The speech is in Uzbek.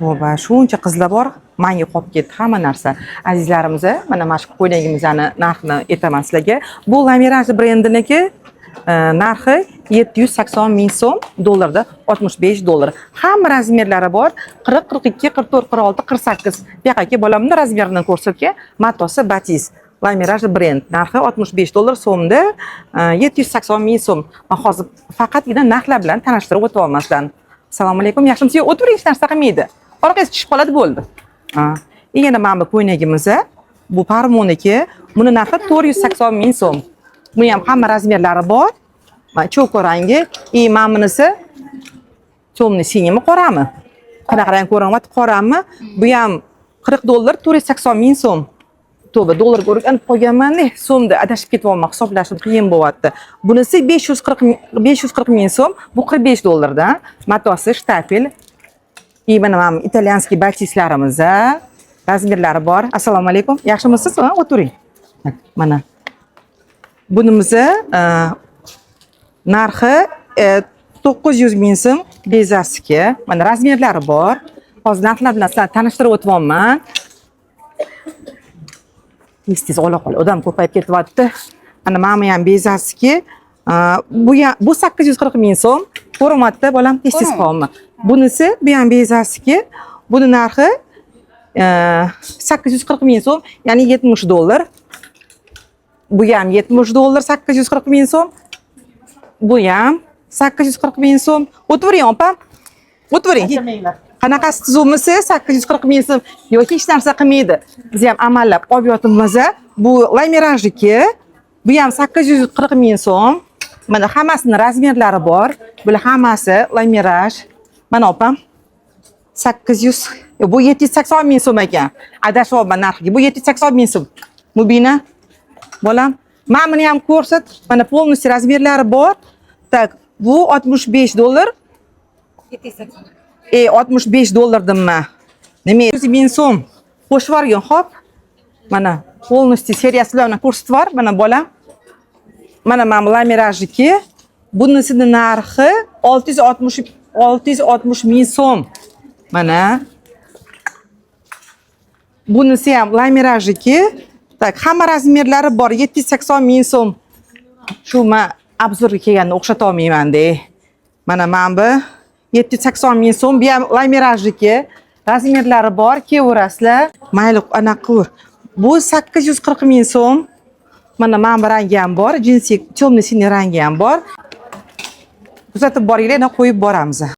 Tavba, shuncha qizlar bor, menga qolib ketdi hamma narsa. Azizlarimiz, mana mana shu ko'ylagimizni narxini aytaman sizlarga. Bu Lamiraj brendiniki narxi 780 ming so'm, dollarda 65 dollar. Hamma razmerlari bor. 40, 42, 44, 46, 48. Bu yoqqa bolamni razmerini ko'rsatgan. Matosi Batiz. Lamiraj brend narxi 65 dollar so'mda 780 ming so'm. Men hozir faqatgina narxlar bilan tanishtirib o'tyapman sizlarni. Assalomu alaykum. Yaxshimisiz? O'tiring, hech narsa qilmaydi. Orqasi tushib qoladi bo'ldi. Yana mana bu ko'ynagimiz, bu Parmoniki. Buni narxi 480 ming so'm. Bu ham hamma razmerlari bor. Mana cho'k rangi, mana bunisi temный sinimi, qorami? Qanaqa rang ko'rinyapti? Qorami? Bu ham 40 dollar, 480 ming so'm. To'ba dollar ko'rib anib qolganman-da, so'mda adashib ketyapman, hisoblashim qiyin bo'lyapti. Bunisi 540 ming so'm, bu 45 dollarda. Matosi shtapel. Mana italyanskiy batislarimiz, razmerlari bor. Assalomu alaykum. Yaxshimisiz? O'tiring. Mana. Bunimiz narxi 900 ming so'm, bezasiki. Mana razmerlari bor. Hozir narxlar bilan sizlarni tanishtirib o'tyapman. Tez ola qol, odam ko'payib ketyapti. Mana ham bezasiki. Bu 840 ming so'm. Ko'ryapti bolam, tez qolma. Bunisi bu ham bezasiki. Buni narxi 840 ming so'm, ya'ni 70 dollar. Bu ham 70 dollar, 840 ming so'm. Bu ham 840 ming so'm. O'tiring, opa. O'tiring. Qanaqasi tuzumisi 840 ming so'm. Yo'q, hech narsa qilmaydi. Biz ham amallab olib yotibmiz. Bu Lamirajniki. Bu ham 840 ming so'm. Mana hammasini razmerlari bor. Bular hammasi Lamiraj. Mana opam. 800. Bu 780 ming so'm ekan. Adashyapman narxiga. Bu 780 ming so'm. Mubina. Bolam, mana buni ham ko'rsat. Mana полностью razmerlari bor. Tak, bu 65 dollar. 65 dollar dimma. Nima? 100 ming so'm. Qo'shib yuborgan, xo'p. Mana полностью seriyasilarni ko'rsatib bor. Mana bolam. Mana Lamirajniki. Bunisining narxi 660 ming so'm. Mana. Bunisi ham Lamirajniki. Tak, hamma razmerlari bor, 780 ming so'm. Shu men obzorga kelganda o'xshata olmayman-da. Mana bu 780 ming so'm, bu ham Lamirajniki. Razmerlari bor, kelaverasizlar. Mayli, anaqa qilur. Bu 840 ming so'm. Mana bu rangi ham bor, jinsi temный siniy rangi ham bor. Kuzatib boringlar, qo'yib boramiz.